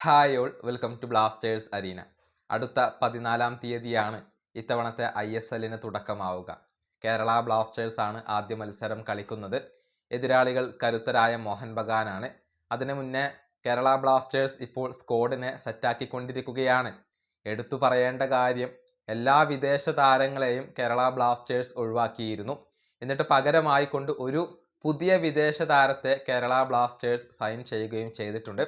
Hi all welcome to Blasters arena. അടുത്ത 14-ാം തീയതിയാണ് ഇത്തവണത്തെ ISLന് തുടക്കമാവുക. കേരള ബ്ലാസ്റ്റേഴ്സ് ആണ് ആദ്യ മത്സരം കളിക്കുന്നത്. എതിരാളികൾ കരുത്തരായ മോഹൻ ബഗാനാണ്. അതിനു മുന്നേ കേരള ബ്ലാസ്റ്റേഴ്സ് ഇപ്പോൾ സ്ക്വാഡിനെ സെറ്റാക്കിക്കൊണ്ടിരിക്കുകയാണ്. എടുത്തു പറയേണ്ട കാര്യം, എല്ലാ വിദേശ താരങ്ങളെയും കേരള ബ്ലാസ്റ്റേഴ്സ് ഒഴിവാക്കിയിരുന്നു. എന്നിട്ട് പകരമായി കൊണ്ട് ഒരു പുതിയ വിദേശ താരത്തെ കേരള ബ്ലാസ്റ്റേഴ്സ് സൈൻ ചെയ്യുകയും ചെയ്തിട്ടുണ്ട്.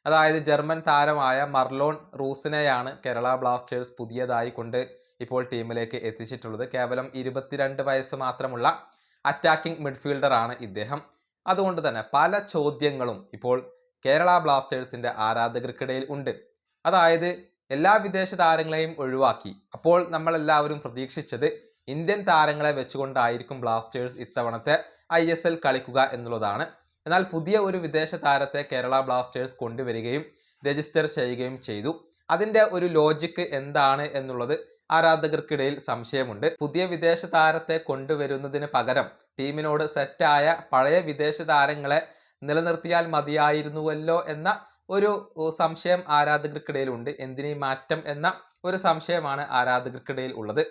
അതായത് ജർമ്മൻ താരമായ മർലോൺ റൂസിനെയാണ് കേരള ബ്ലാസ്റ്റേഴ്സ് പുതിയതായി കൊണ്ട് ഇപ്പോൾ ടീമിലേക്ക് എത്തിച്ചിട്ടുള്ളത്. കേവലം 22 വയസ്സ് മാത്രമുള്ള അറ്റാക്കിംഗ് മിഡ്ഫീൽഡർ ആണ് ഇദ്ദേഹം. അതുകൊണ്ട് തന്നെ പല ചോദ്യങ്ങളും ഇപ്പോൾ കേരള ബ്ലാസ്റ്റേഴ്സിന്റെ ആരാധകർക്കിടയിൽ ഉണ്ട്. അതായത് എല്ലാ വിദേശ താരങ്ങളെയും ഒഴിവാക്കി. അപ്പോൾ നമ്മളെല്ലാവരും പ്രതീക്ഷിച്ചത് ഇന്ത്യൻ താരങ്ങളെ വെച്ചുകൊണ്ടായിരിക്കും ബ്ലാസ്റ്റേഴ്സ് ഇത്തവണത്തെ ISL കളിക്കുക എന്നുള്ളതാണ്. എന്നാൽ പുതിയ ഒരു വിദേശ താരത്തെ കേരള ബ്ലാസ്റ്റേഴ്സ് കൊണ്ടുവരികയും രജിസ്റ്റർ ചെയ്യുകയും ചെയ്തു. അതിൻ്റെ ഒരു ലോജിക്ക് എന്താണ് എന്നുള്ളത് ആരാധകർക്കിടയിൽ സംശയമുണ്ട്. പുതിയ വിദേശ താരത്തെ കൊണ്ടുവരുന്നതിന് പകരം ടീമിനോട് സെറ്റായ പഴയ വിദേശ താരങ്ങളെ നിലനിർത്തിയാൽ മതിയായിരുന്നുവല്ലോ എന്ന ഒരു സംശയം ആരാധകർക്കിടയിലുണ്ട്. എന്തിനീ മാറ്റം എന്ന ഒരു സംശയമാണ് ആരാധകർക്കിടയിൽ ഉള്ളത്.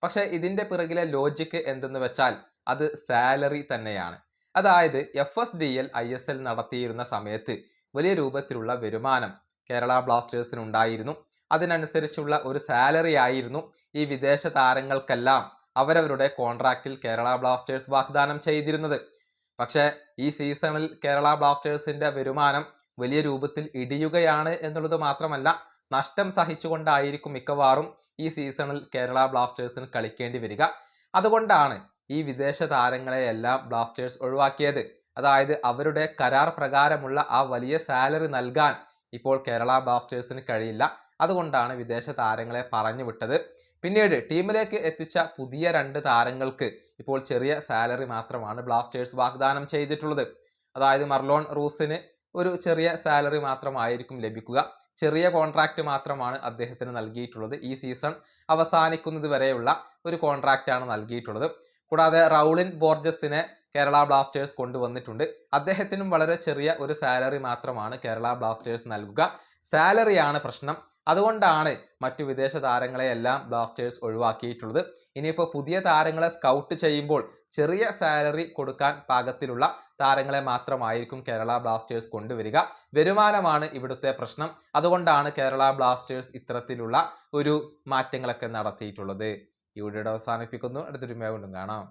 പക്ഷേ ഇതിൻ്റെ പിറകിലെ ലോജിക്ക് എന്തെന്ന് വെച്ചാൽ അത് സാലറി തന്നെയാണ്. അതായത് FSDL ISL നടത്തിയിരുന്ന സമയത്ത് വലിയ രൂപത്തിലുള്ള വരുമാനം കേരള ബ്ലാസ്റ്റേഴ്സിന് ഉണ്ടായിരുന്നു. അതിനനുസരിച്ചുള്ള ഒരു സാലറി ആയിരുന്നു ഈ വിദേശ താരങ്ങൾക്കെല്ലാം അവരവരുടെ കോൺട്രാക്റ്റിൽ കേരള ബ്ലാസ്റ്റേഴ്സ് വാഗ്ദാനം ചെയ്തിരുന്നത്. പക്ഷേ ഈ സീസണിൽ കേരള ബ്ലാസ്റ്റേഴ്സിന്റെ വരുമാനം വലിയ രൂപത്തിൽ ഇടിയുകയാണ് എന്നുള്ളത് മാത്രമല്ല, നഷ്ടം സഹിച്ചുകൊണ്ടായിരിക്കും മിക്കവാറും ഈ സീസണിൽ കേരള ബ്ലാസ്റ്റേഴ്സിന് കളിക്കേണ്ടി വരിക. അതുകൊണ്ടാണ് ഈ വിദേശ താരങ്ങളെയെല്ലാം ബ്ലാസ്റ്റേഴ്സ് ഒഴിവാക്കിയത്. അതായത് അവരുടെ കരാർ പ്രകാരമുള്ള ആ വലിയ സാലറി നൽകാൻ ഇപ്പോൾ കേരള ബ്ലാസ്റ്റേഴ്സിന് കഴിയില്ല. അതുകൊണ്ടാണ് വിദേശ താരങ്ങളെ പറഞ്ഞു വിട്ടത്. പിന്നീട് ടീമിലേക്ക് എത്തിച്ച പുതിയ 2 താരങ്ങൾക്ക് ഇപ്പോൾ ചെറിയ സാലറി മാത്രമാണ് ബ്ലാസ്റ്റേഴ്സ് വാഗ്ദാനം ചെയ്തിട്ടുള്ളത്. അതായത് മർലോൺ റൂസിന് ഒരു ചെറിയ സാലറി മാത്രമായിരിക്കും ലഭിക്കുക. ചെറിയ കോൺട്രാക്റ്റ് മാത്രമാണ് അദ്ദേഹത്തിന് നൽകിയിട്ടുള്ളത്. ഈ സീസൺ അവസാനിക്കുന്നത് വരെയുള്ള ഒരു കോൺട്രാക്റ്റാണ് നൽകിയിട്ടുള്ളത്. കൂടാതെ റൗളിൻ ബോർജസിനെ കേരള ബ്ലാസ്റ്റേഴ്സ് കൊണ്ടുവന്നിട്ടുണ്ട്. അദ്ദേഹത്തിനും വളരെ ചെറിയ ഒരു സാലറി മാത്രമാണ് കേരള ബ്ലാസ്റ്റേഴ്സ് നൽകുക. സാലറിയാണ് പ്രശ്നം. അതുകൊണ്ടാണ് മറ്റു വിദേശ താരങ്ങളെയെല്ലാം ബ്ലാസ്റ്റേഴ്സ് ഒഴിവാക്കിയിട്ടുള്ളത്. ഇനിയിപ്പോൾ പുതിയ താരങ്ങളെ സ്കൗട്ട് ചെയ്യുമ്പോൾ ചെറിയ സാലറി കൊടുക്കാൻ പാകത്തിലുള്ള താരങ്ങളെ മാത്രമായിരിക്കും കേരള ബ്ലാസ്റ്റേഴ്സ് കൊണ്ടുവരിക. വരുമാനമാണ് ഇവിടുത്തെ പ്രശ്നം. അതുകൊണ്ടാണ് കേരള ബ്ലാസ്റ്റേഴ്സ് ഇത്തരത്തിലുള്ള ഒരു മാറ്റങ്ങളൊക്കെ നടത്തിയിട്ടുള്ളത്. ഈ വീഡിയോ അവസാനിപ്പിക്കുന്നു. അടുത്തൊരു വീഡിയോ കൊണ്ടും കാണാം.